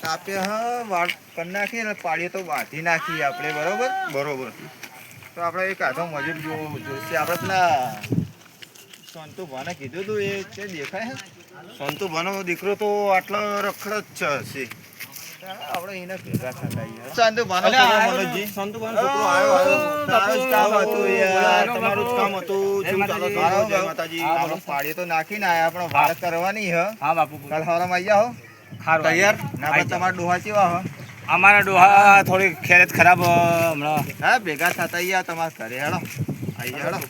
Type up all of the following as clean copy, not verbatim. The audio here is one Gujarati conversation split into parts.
તાપે હા વાળ કરી નાખીએ ને પાડીએ તો બાંધી નાખીએ આપણે બરોબર બરોબર તો આપણે એક આધો મજૂર જોઈશે આપણે પેલા સંતુ ભાને કીધું તું એ છે દેખાય સંતુ ભાનો દીકરો તો આટલો રખડ જ છે આપણે એને ભેગા થતા સંતુ ભાનો મનોજી સંતુ ભાનો છોકરો આવ્યો તારું જ કામ હતું યાર તમારું જ કામ હતું શું ચાલો જય માતાજી આપણે પાડીએ તો નાખીને આયા આપણે વાત કરવાની હ હા બાપુ કાલ હવારમાં આવી જાઓ તૈયાર ના ભાઈ તમારા ડોહા કેવા હો અમારા ડોહા થોડી ખેરત ખરાબ હમણાં હા ભેગા થતા યાર તમારા ઘરે હેડો આવી જાઓ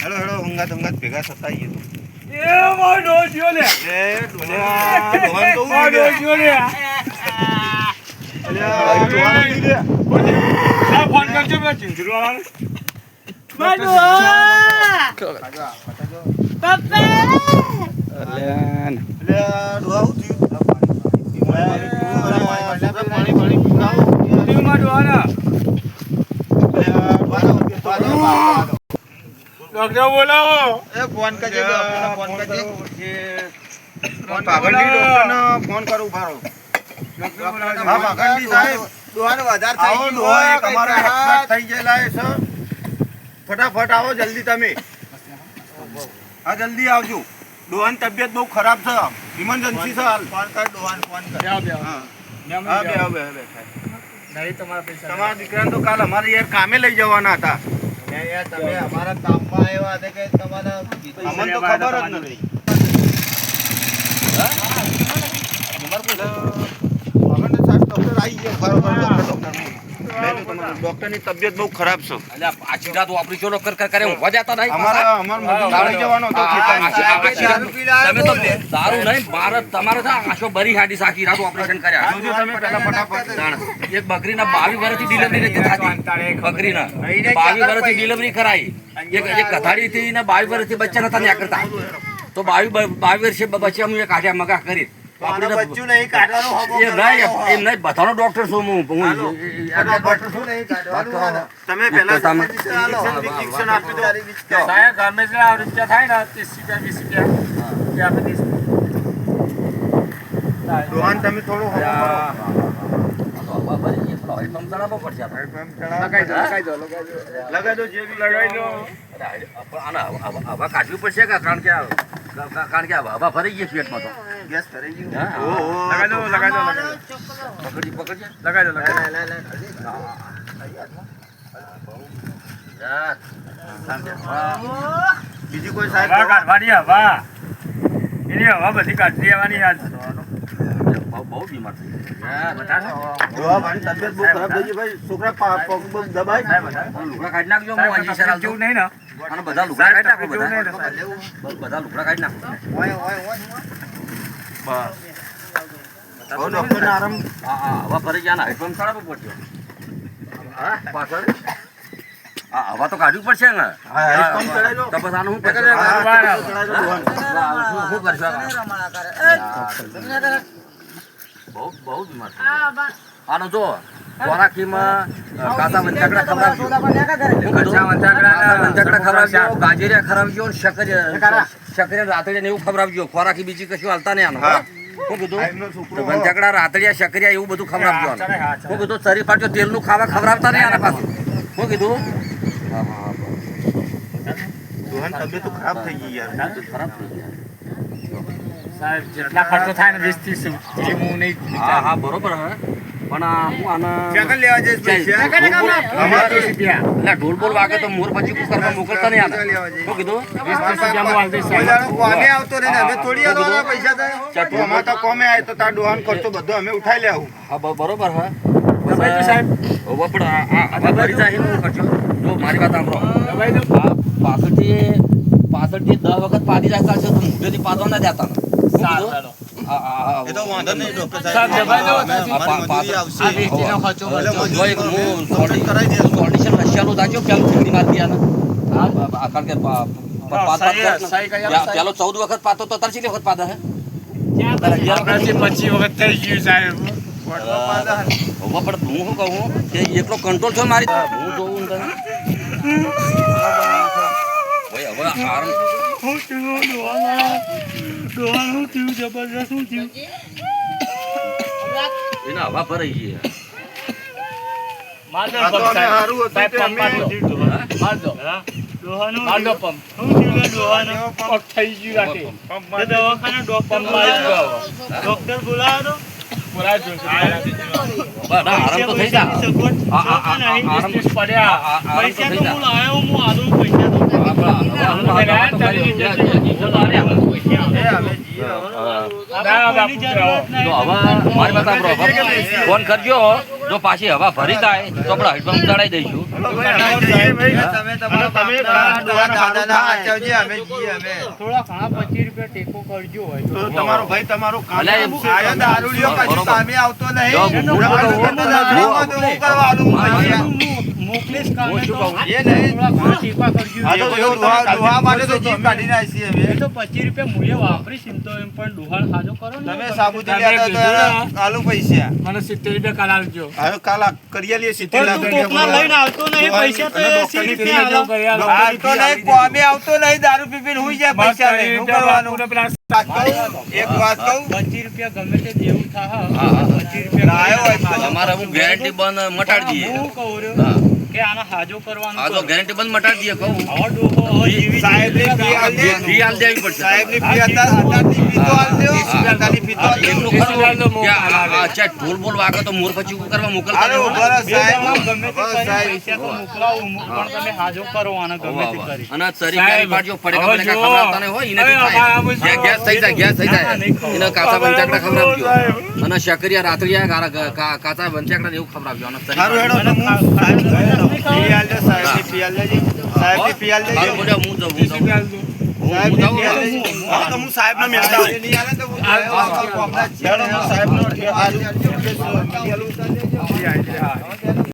હેડો હેડો ઊંઘાત ભેગા થતા આવીએ એ મારો ડોહ જ્યો લે એ ડોહા તો જ્યો લે અલ્યા ડોહા લે સા ફોન કરજો મે ચિંચરો વાળા મારો પપ્પા અલ્યા ડોહા હું થયું પાણી પીવડાવો ટીમાં ડોહાના ડોક્ટર બોલાવો એ ફોન કરજો ફોન કરજો ફોન પાગંડી ડોક્ટરને ફોન કરું ભારો હા પાગંડી સાહેબ ડોહાનો વધાર થઈ ગયો ડોહા તમારા હાથ થઈ ગયેલા છે ફટાફટ આવો જલ્દી તમે હા જલ્દી આવજો ડોહાની તબિયત બહુ ખરાબ છે ઇમરજન્સી છે હાલ ફોન કર ડોહાન ફોન કર હા બે નહીં તમારા પૈસા તમારા દીકરાને તો કાલ અમારે યાર કામે લઈ જવાના હતા યાર તમે અમારા કામમાં આવ્યા હતા કે તમારા અમને તો ખબર જ નથી હા અમાર કોઈ ડોક્ટર આવી ગયો બરોબર ડોક્ટરની તબિયત બહુ ખરાબ છે અલ્યા પાછી રાત ઓપરેશન કરે ઊંઘવા જતા નહીં અમારા મજૂરી જવાનો હતો તમે તો દારૂ નહીં ભારત તમારે આશો બરી હાડી સાકી રાત ઓપરેશન કર્યા જોજો તમે પહેલા ફટાફટ એક બકરીના 22 વર્ષથી ડિલિવરી નથી થતી બકરીના 22 વર્ષથી ડિલિવરી કરાઈ એક કથાડીથી ને 22 વર્ષથી બચ્ચા નતા ન્યા કરતા તો 22 વર્ષે બચ્ચા હું કાઢ્યા મગા કરી બચ્ચું નહીં કાઢવાનું એ નહીં બધાનો ડોક્ટર છું હું ડોક્ટર છું નહીં કાઢવાનું તમે પહેલા ઇન્જેક્શન આપી દો સાહેબ ગમે તે આવૃત્તિ થાય ને 30 રૂપિયા 20 રૂપિયા કે આપી દઈશું રોહન તમે થોડું લગાઈ દો જે બી લગાઈ દો હવા કાઢવી પડશે કારણ કે હવા ભરી ગઈ પેટમાં તો ગેસ ભરી ગયું લગાઈ દો પકડજે લગાઈ દો બીજી કોઈ સાહેબ કાઢવાની હવા એની હવા બધી કાઢી દેવાની યાદ બહુ બીમાર થઈ ગયા તબિયત બહુ ખરાબ થઈ ગઈ ભાઈ છોકરા પગ દબાય લુગડા કાઢી નાખજો હું અહીં શરાલ જેવું નહીં ને અને બધા લુગડા કાઢી નાખો બધા લુગડા કાઢી નાખો બસ ડોક્ટર આરામ હવા ફરી ગયા ને હેડપંપ ખરાબ પડશે હા પાછળ હવા તો કાઢવી પડશે ને તો બસ આનું શું બહુ બીમાર આનો જો ખોરાકીમાં કાચા વંચાકડા ખવડાવજો ગાજરિયા ખવડાવજો શકરિયા રાતડિયા એવું ખવડાવજો ખોરાકી બીજી કશું હાલતા નહીં આનો શું કીધું વંચાકડા રાતડિયા શકરિયા એવું બધું ખવડાવજો શું કીધું શરીર પાછો તેલનું ખાવા ખવડાવતા નહીં આના પાછું શું કીધું તબિયત ખરાબ થઈ ગઈ યાર ખરાબ થઈ ગયા સાહેબ જેટલા ખર્ચો થાય ને 20 થી હું નહીં હા બરોબર હે પણ હું આના ચેકન લેવા જઈશ પૈસા એટલે ઢોલ બોલ વાગે તો મોર પછી કુકર માં મોકલતા નહીં આને શું કીધું 20 રૂપિયા હું આલ દઈશ કોમે આવતો ને હવે થોડી આલવાના પૈસા થાય ચટુ અમાર તો કોમે આય તો તાર ડોહાન ખર્ચો બધો અમે ઉઠાઈ લેવું હા બરોબર હે દબાઈ સાહેબ હવે પણ આ ભરી જાય હું ખર્ચો જો મારી વાત સાંભળો દબાઈ દો પાછળથી 10 વખત પાડી જાય ચાલશે તો મુઢેથી પાડવા ના દેતા એ તો વાંધો નહીં ડોક્ટર સાહેબ દબાઈ દો મજૂરી આવશે આ વેચીનો ખર્ચો જો એક હું કરાઈ દે કોન્ડિશન રશિયાનો દાજો પેલો ઠંડી માર દિયા ના હા કારણ કે પેલો 14 વખત પાતો તો 30 વખત પાદા હે ત્યાં 25 વખત થઈ ગયું સાહેબ પણ હું શું કહું કે એટલો કંટ્રોલ છો મારી હું જોઉં તને હવે આરામ હું થયું જબરદસ્ત હું થયું એના હવા ભરાઈ ગઈ આ તો અમે હારું હતું તે અમે ડોક્ટર બોલાવો આરામ તો થઈ જા આરામ તો પડ્યા પૈસા તો હું લાવ્યો હું આલું પૈસા તો એ અમે મારી વાત સાંભળો ફોન કરજો જો પાછી હવા ભરી જાય તો આપણે હડપંપ ચડાવી દઈશું થોડા ઘણા 25 રૂપિયા ટેકો કરજો હોય તમારો ભાઈ તમારો કામ અલ્યા, આયો દારૂડિયો પછી બરોબર. સામે આવતો નહીં જો, હું મોકલીશ કામે હું શું તો કહું? એ નહીં. થોડા ઘણા ટેકા કરજો આ તો જો દુહા માટે તો જીભ કાઢી નાખી અમે. એ તો 25 રૂપિયા મૂલ્ય વાપરીશ એમ તો એમ પણ ડોહાળ ખાજો કરો ને તમે સાબુતી લેતા તો એના આલુ પૈસા મને 70 રૂપિયા કાલ આલજો હવે કાલ કરીએ લઈએ પણ તું કોકના લઈને આવતો નહીં પૈસા તો એ 80 રૂપિયા આલો. આવતો નહીં કોમે આવતો નહીં દારૂ પીપીને હુઈ જાય પૈસા લઈને શું કરવાનું એક વાત કહું 25 રૂપિયા ગમે તે દેવું થાહ હા. 25 લાયો હોય રૂપિયા તો અમારે હું ગેરંટી બંધ મટાડી દઈએ હું કહું રહ્યો હા. કે આનો હાજો કરવાનું આ તો કરો. ગેરંટી બંધ મટાડી દઈએ કહું આવો ડોહો હવે જીવી સાહેબની ફી આલ દે. ફી હાલ દેવી પડશે સાહેબની ફી અત્યારની ફી તો આલ દ્યો. અત્યારની ફી તો આલ દ્યો. એટલું ખરું કે આ ઢોલ બોલ વાગે તો મોર પછી શું કરવા મોકલતા અરે નહીં ઉભો રહો સાહેબ. ગમે તે બસ કરીને સાહેબ. પૈસા તો મોકલાવું પણ તમે હાજો કરો આનો ગમે તે કરી અને તરીકે પાડજો પડેકા પડેકા ખવડાવતા નહીં હોય એને ગેસ થઈ જાય ગેસ થઈ જાય એને કાચા બંચાકડા ખવડાવજો અને શકરિયા રાત્રિયા કાચા બંચાકડા એવું ખવડાવજો અને સારું હેડો તો હું સાહેબની ફી આલ દે. સાહેબની ફી આલ દેજે. સાહેબની ફી આલ દેજે. સારું બોલ્યો હું જાઉં સાહેબની ફી આલ દેજે. હા, તો હું સાહેબને મળતા આવું. નહીં આલે તો હું સાહેબનો ઠેલો હું સાહેબનો ઠેલો આલું.